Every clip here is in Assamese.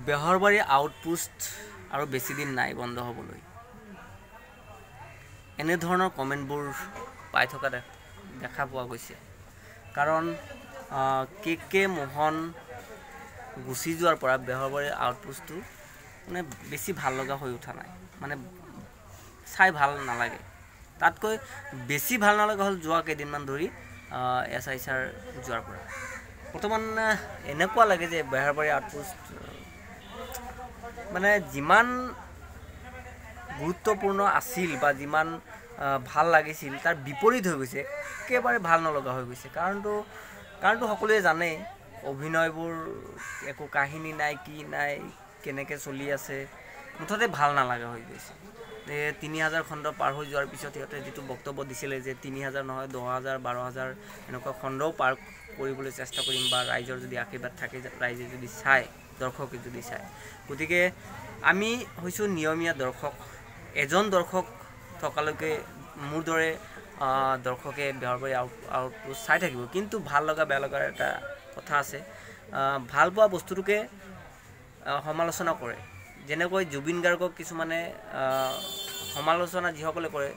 বেহৰবাৰী আউটপোষ্ট আৰু বেছি দিন নাই বন্ধ হ'বলৈ। এনেধৰণৰ কমেণ্টবোৰ পাই থকা দেখা পোৱা গৈছে। কাৰণ কে মোহন গুচি যোৱাৰ পৰা বেহৰবাৰী আউটপোষ্টটো মানে বেছি ভাল লগা হৈ উঠা নাই, মানে চাই ভাল নালাগে। তাতকৈ বেছি ভাল নালাগা হ'ল যোৱা কেইদিনমান ধৰি SI ছাৰ যোৱাৰ পৰা। বৰ্তমান এনেকুৱা লাগে যে বেহৰবাৰী আউটপোষ্ট মানে যিমান গুৰুত্বপূৰ্ণ আছিল বা যিমান ভাল লাগিছিল তাৰ বিপৰীত হৈ গৈছে, একেবাৰে ভাল নলগা হৈ গৈছে। কাৰণটো সকলোৱে জানে, অভিনয়বোৰ একো কাহিনী নাই, কি নাই, কেনেকৈ চলি আছে, মুঠতে ভাল নালাগা হৈ গৈছে। 3000 খণ্ড পাৰ হৈ যোৱাৰ পিছত সিহঁতে যিটো বক্তব্য দিছিলে যে 3000 নহয় 10000 12000 এনেকুৱা খণ্ডও পাৰ কৰিবলৈ চেষ্টা কৰিম, বা ৰাইজৰ যদি আশীৰ্বাদ থাকে, ৰাইজে যদি চায়, দৰ্শকে যদি চায়। গতিকে আমি হৈছোঁ নিয়মীয়া দৰ্শক। এজন দৰ্শক থকালৈকে মোৰ দৰে দৰ্শকে বেহৰবাৰী আউটপোষ্ট চাই থাকিব। কিন্তু ভাল লগা বেয়া লগাৰ এটা কথা আছে। ভাল পোৱা বস্তুটোকে সমালোচনা কৰে। যেনেকৈ জুবিন গাৰ্গক কিছুমানে সমালোচনা যিসকলে কৰে,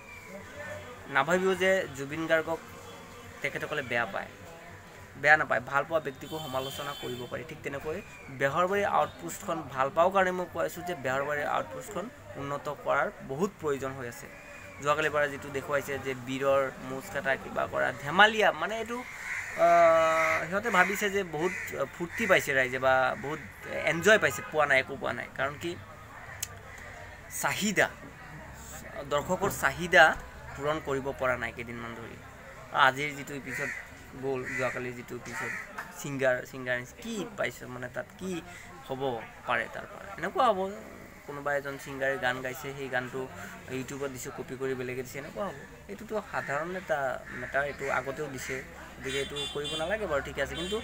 নাভাবিব যে জুবিন গাৰ্গক তেখেতসকলে বেয়া নাপায়, ভাল পোৱা ব্যক্তিকো সমালোচনা কৰিব পাৰি। ঠিক তেনেকৈ বেহৰবাৰী আউটপোষ্টখন ভাল পাওঁ কাৰণে মই কৈ আছোঁ যে বেহৰবাৰী আউটপোষ্টখন উন্নত কৰাৰ বহুত প্ৰয়োজন হৈ আছে। যোৱাকালিৰ পৰা যিটো দেখুৱাইছে যে বীৰৰ মোচ কটা কিবা কৰা ধেমালীয়া, মানে এইটো সিহঁতে ভাবিছে যে বহুত ফূৰ্তি পাইছে ৰাইজে, বা বহুত এনজয় পাইছে, একো পোৱা নাই। কাৰণ কি, দৰ্শকৰ চাহিদা পূৰণ কৰিব পৰা নাই কেইদিনমান ধৰি। আজিৰ যিটো এপিছড গ'ল, যোৱাকালিৰ যিটো এপিছড, ছিংগাৰ কি পাইছে, মানে তাত কি হ'ব পাৰে, তাৰ পৰা এনেকুৱা হ'ব কোনোবা এজন ছিংগাৰে গান গাইছে, সেই গানটো ইউটিউবত দিছে, কপি কৰি বেলেগে দিছে, এনেকুৱা হ'ব। এইটোতো সাধাৰণ এটা মেটাৰ, এইটো আগতেও দিছে, গতিকে এইটো কৰিব নালাগে বাৰু, ঠিক আছে। কিন্তু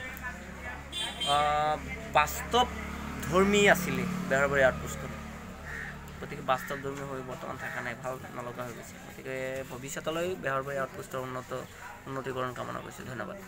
বাস্তৱধৰ্মী আছিলে বেহৰবাৰী আউটপোষ্টখন, গতিকে বাস্তৱধৰ্মী হৈ বৰ্তমান থকা নাই, ভাল নলগা হৈ গৈছে। গতিকে ভৱিষ্যতলৈ বেহৰবাৰী আউটপোষ্টৰ উন্নতিকৰণ কামনা কৰিছোঁ। ধন্যবাদ।